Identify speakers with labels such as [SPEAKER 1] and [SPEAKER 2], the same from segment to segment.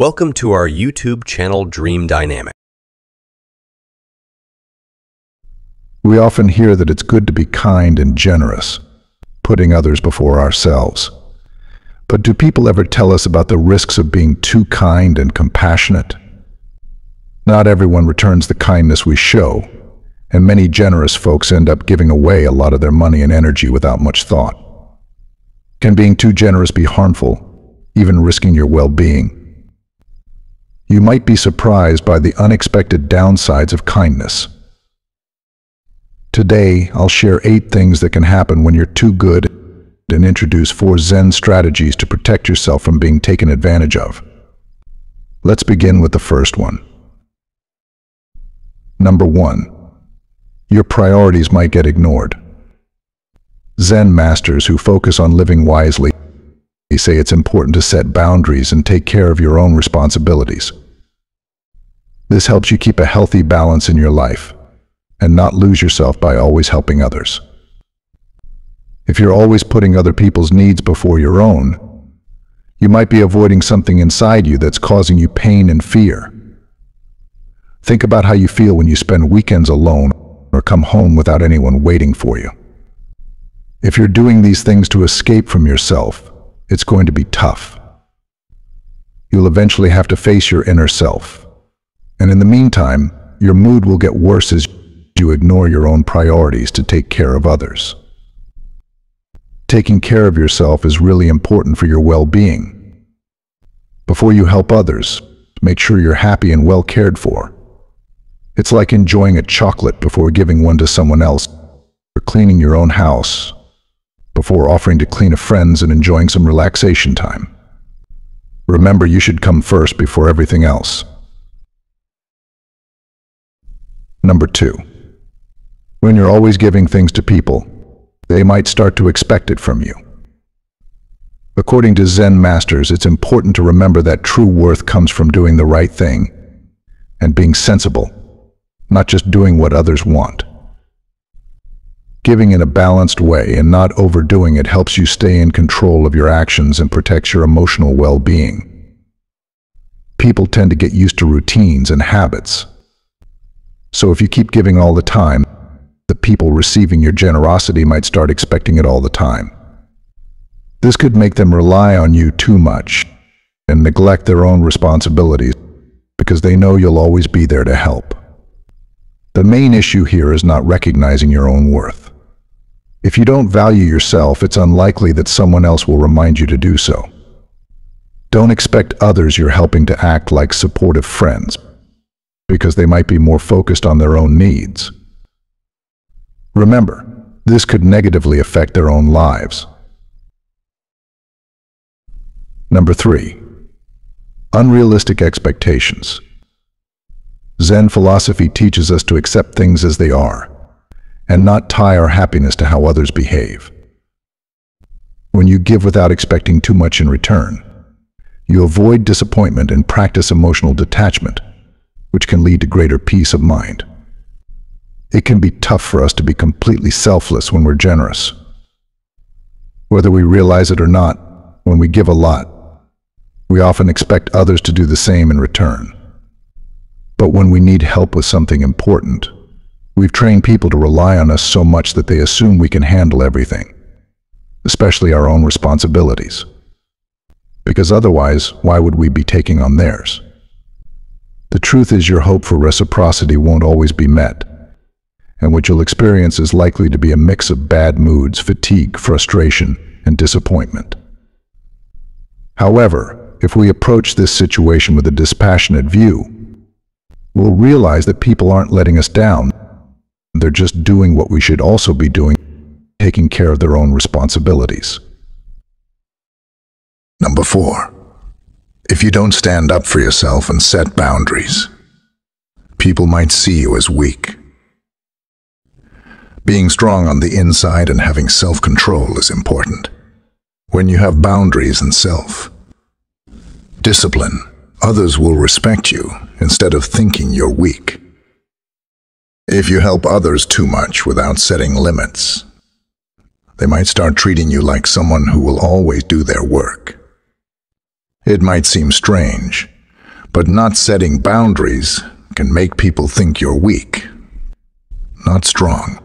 [SPEAKER 1] Welcome to our YouTube channel Dream Dynamic.
[SPEAKER 2] We often hear that it's good to be kind and generous, putting others before ourselves. But do people ever tell us about the risks of being too kind and compassionate? Not everyone returns the kindness we show, and many generous folks end up giving away a lot of their money and energy without much thought. Can being too generous be harmful, even risking your well-being? You might be surprised by the unexpected downsides of kindness. Today, I'll share 8 things that can happen when you're too good and introduce 4 Zen strategies to protect yourself from being taken advantage of. Let's begin with the first one. Number 1. Your priorities might get ignored. Zen masters who focus on living wisely say it's important to set boundaries and take care of your own responsibilities. This helps you keep a healthy balance in your life and not lose yourself by always helping others. If you're always putting other people's needs before your own, you might be avoiding something inside you that's causing you pain and fear. Think about how you feel when you spend weekends alone or come home without anyone waiting for you. If you're doing these things to escape from yourself, it's going to be tough. You'll eventually have to face your inner self. And in the meantime, your mood will get worse as you ignore your own priorities to take care of others. Taking care of yourself is really important for your well-being. Before you help others, make sure you're happy and well cared for. It's like enjoying a chocolate before giving one to someone else, or cleaning your own house before offering to clean a friend's and enjoying some relaxation time. Remember, you should come first before everything else. Number 2. When you're always giving things to people, they might start to expect it from you. According to Zen masters, it's important to remember that true worth comes from doing the right thing and being sensible, not just doing what others want. Giving in a balanced way and not overdoing it helps you stay in control of your actions and protects your emotional well-being. People tend to get used to routines and habits. So if you keep giving all the time, the people receiving your generosity might start expecting it all the time. This could make them rely on you too much and neglect their own responsibilities because they know you'll always be there to help. The main issue here is not recognizing your own worth. If you don't value yourself, it's unlikely that someone else will remind you to do so. Don't expect others you're helping to act like supportive friends, because they might be more focused on their own needs. Remember, this could negatively affect their own lives. Number 3. Unrealistic expectations. Zen philosophy teaches us to accept things as they are, and not tie our happiness to how others behave. When you give without expecting too much in return, you avoid disappointment and practice emotional detachment, which can lead to greater peace of mind. It can be tough for us to be completely selfless when we're generous. Whether we realize it or not, when we give a lot, we often expect others to do the same in return. But when we need help with something important, we've trained people to rely on us so much that they assume we can handle everything, especially our own responsibilities. Because otherwise, why would we be taking on theirs? The truth is, your hope for reciprocity won't always be met, and what you'll experience is likely to be a mix of bad moods, fatigue, frustration, and disappointment. However, if we approach this situation with a dispassionate view, we'll realize that people aren't letting us down. They're just doing what we should also be doing, taking care of their own responsibilities.
[SPEAKER 3] Number 4. If you don't stand up for yourself and set boundaries, people might see you as weak. Being strong on the inside and having self-control is important. When you have boundaries and self-discipline, others will respect you instead of thinking you're weak. If you help others too much without setting limits, they might start treating you like someone who will always do their work. It might seem strange, But not setting boundaries can make people think you're weak, not strong.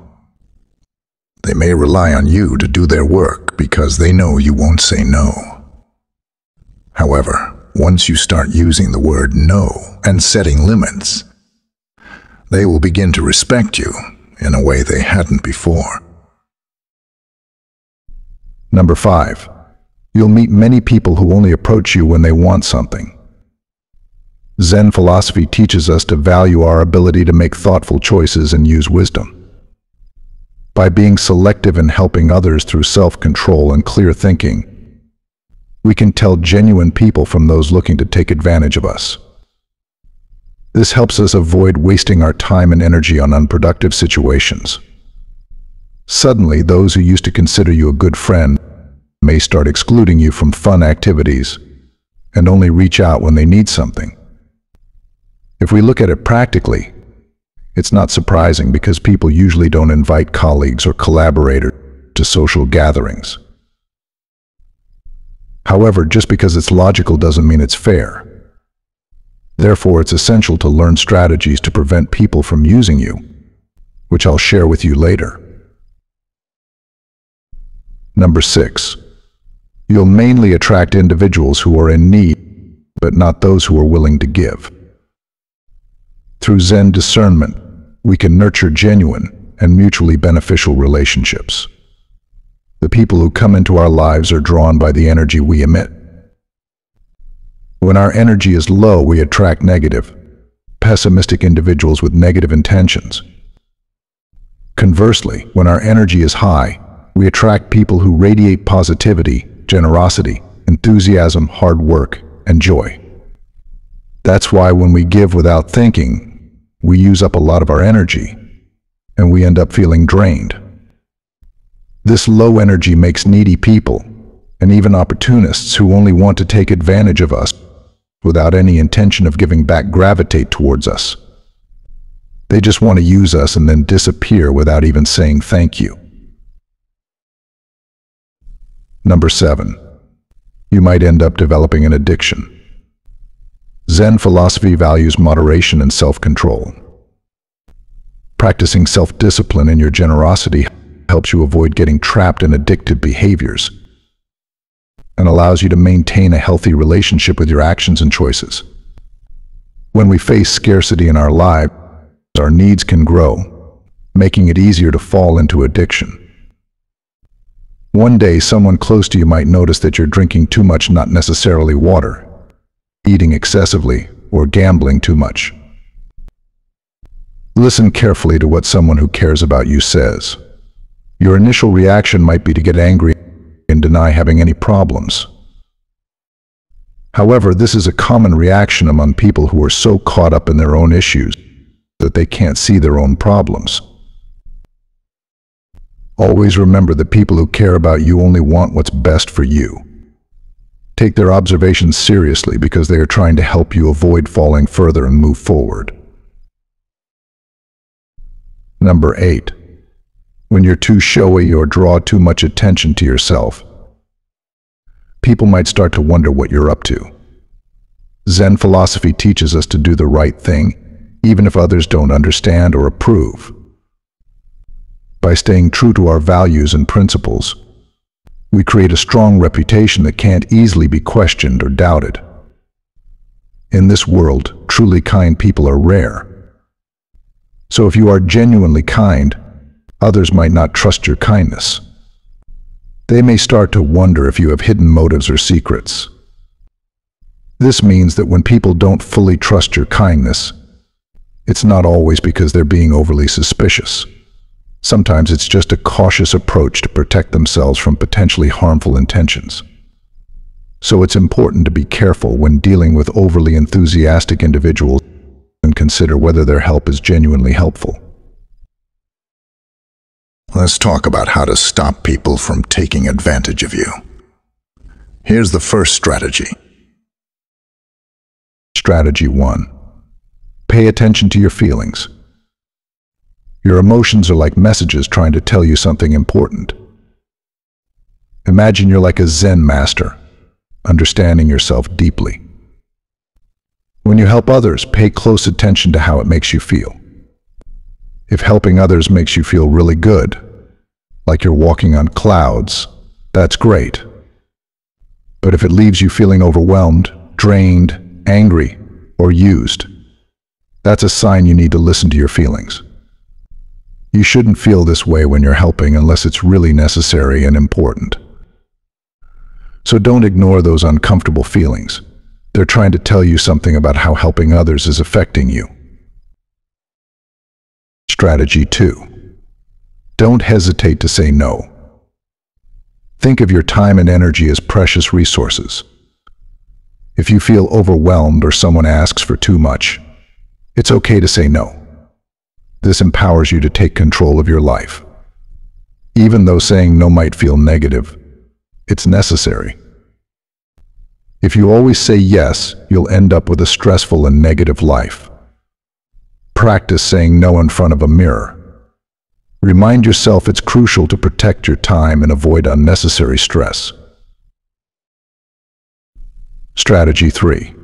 [SPEAKER 3] They may rely on you to do their work because they know you won't say no. However, once you start using the word no and setting limits, they will begin to respect you in a way they hadn't before.
[SPEAKER 2] Number 5. You'll meet many people who only approach you when they want something. Zen philosophy teaches us to value our ability to make thoughtful choices and use wisdom. By being selective in helping others through self-control and clear thinking, we can tell genuine people from those looking to take advantage of us. This helps us avoid wasting our time and energy on unproductive situations. Suddenly, those who used to consider you a good friend may start excluding you from fun activities and only reach out when they need something. If we look at it practically, it's not surprising because people usually don't invite colleagues or collaborators to social gatherings. However, just because it's logical doesn't mean it's fair. Therefore, it's essential to learn strategies to prevent people from using you, which I'll share with you later. Number 6. You'll mainly attract individuals who are in need, but not those who are willing to give. Through Zen discernment, we can nurture genuine and mutually beneficial relationships. The people who come into our lives are drawn by the energy we emit. When our energy is low, we attract negative, pessimistic individuals with negative intentions. Conversely, when our energy is high, we attract people who radiate positivity, generosity, enthusiasm, hard work, and joy. That's why when we give without thinking, we use up a lot of our energy, and we end up feeling drained. This low energy makes needy people, and even opportunists who only want to take advantage of us without any intention of giving back, gravitate towards us. They just want to use us and then disappear without even saying thank you. Number 7. You might end up developing an addiction. Zen philosophy values moderation and self-control. Practicing self-discipline in your generosity helps you avoid getting trapped in addictive behaviors and allows you to maintain a healthy relationship with your actions and choices. When we face scarcity in our lives, our needs can grow, making it easier to fall into addiction. One day, someone close to you might notice that you're drinking too much, not necessarily water, eating excessively, or gambling too much. Listen carefully to what someone who cares about you says. Your initial reaction might be to get angry and deny having any problems. However, this is a common reaction among people who are so caught up in their own issues that they can't see their own problems. Always remember that people who care about you only want what's best for you. Take their observations seriously because they are trying to help you avoid falling further and move forward. Number 8. When you're too showy or draw too much attention to yourself, people might start to wonder what you're up to. Zen philosophy teaches us to do the right thing, even if others don't understand or approve. By staying true to our values and principles, we create a strong reputation that can't easily be questioned or doubted. In this world, truly kind people are rare. So if you are genuinely kind, others might not trust your kindness. They may start to wonder if you have hidden motives or secrets. This means that when people don't fully trust your kindness, it's not always because they're being overly suspicious. Sometimes it's just a cautious approach to protect themselves from potentially harmful intentions. So it's important to be careful when dealing with overly enthusiastic individuals and consider whether their help is genuinely helpful.
[SPEAKER 3] Let's talk about how to stop people from taking advantage of you. Here's the first strategy.
[SPEAKER 2] Strategy 1. Pay attention to your feelings. Your emotions are like messages trying to tell you something important. Imagine you're like a Zen master, understanding yourself deeply. When When you help others, pay close attention to how it makes you feel. If helping others makes you feel really good, like you're walking on clouds, that's great. But if it leaves you feeling overwhelmed, drained, angry, or used, that's a sign you need to listen to your feelings. You shouldn't feel this way when you're helping unless it's really necessary and important. So don't ignore those uncomfortable feelings. They're trying to tell you something about how helping others is affecting you. Strategy 2. Don't hesitate to say no. Think of your time and energy as precious resources. If you feel overwhelmed or someone asks for too much, it's okay to say no. This empowers you to take control of your life. Even though saying no might feel negative, it's necessary. If you always say yes, you'll end up with a stressful and negative life. Practice saying no in front of a mirror. Remind yourself it's crucial to protect your time and avoid unnecessary stress. Strategy 3.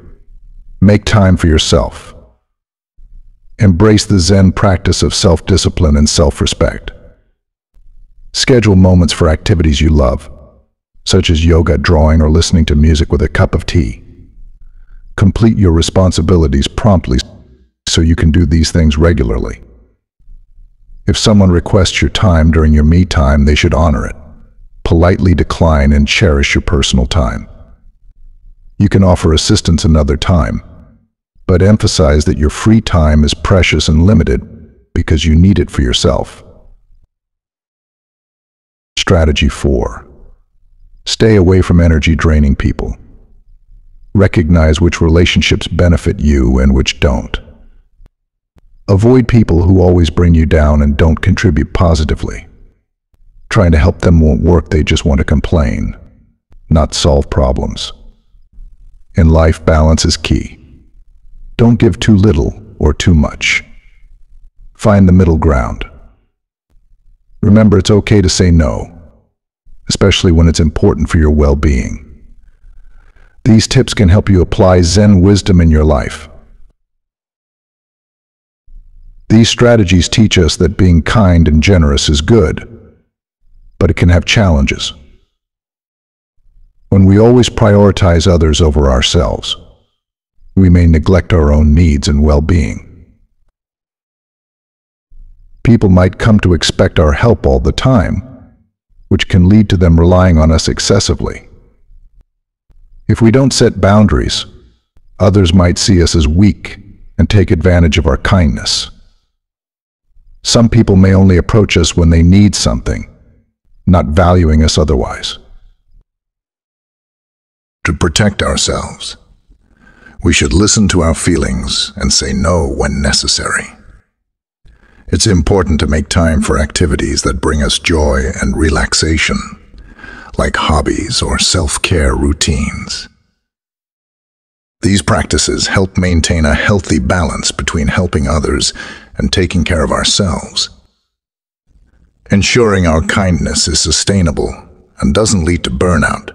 [SPEAKER 2] Make time for yourself. Embrace the Zen practice of self-discipline and self-respect. Schedule moments for activities you love, such as yoga, drawing, or listening to music with a cup of tea. Complete your responsibilities promptly so you can do these things regularly. If someone requests your time during your me time, they should honor it. Politely decline and cherish your personal time. You can offer assistance another time, but emphasize that your free time is precious and limited because you need it for yourself. Strategy 4. Stay away from energy-draining people. Recognize which relationships benefit you and which don't. Avoid people who always bring you down and don't contribute positively. Trying to help them won't work, they just want to complain, not solve problems. In life, balance is key. Don't give too little or too much. Find the middle ground. Remember, it's okay to say no, especially when it's important for your well-being. These tips can help you apply Zen wisdom in your life. These strategies teach us that being kind and generous is good, but it can have challenges. When we always prioritize others over ourselves, we may neglect our own needs and well-being. People might come to expect our help all the time, which can lead to them relying on us excessively. If we don't set boundaries, others might see us as weak and take advantage of our kindness. Some people may only approach us when they need something, not valuing us otherwise.
[SPEAKER 3] To protect ourselves, we should listen to our feelings and say no when necessary. It's important to make time for activities that bring us joy and relaxation, like hobbies or self-care routines. These practices help maintain a healthy balance between helping others and taking care of ourselves. Ensuring our kindness is sustainable and doesn't lead to burnout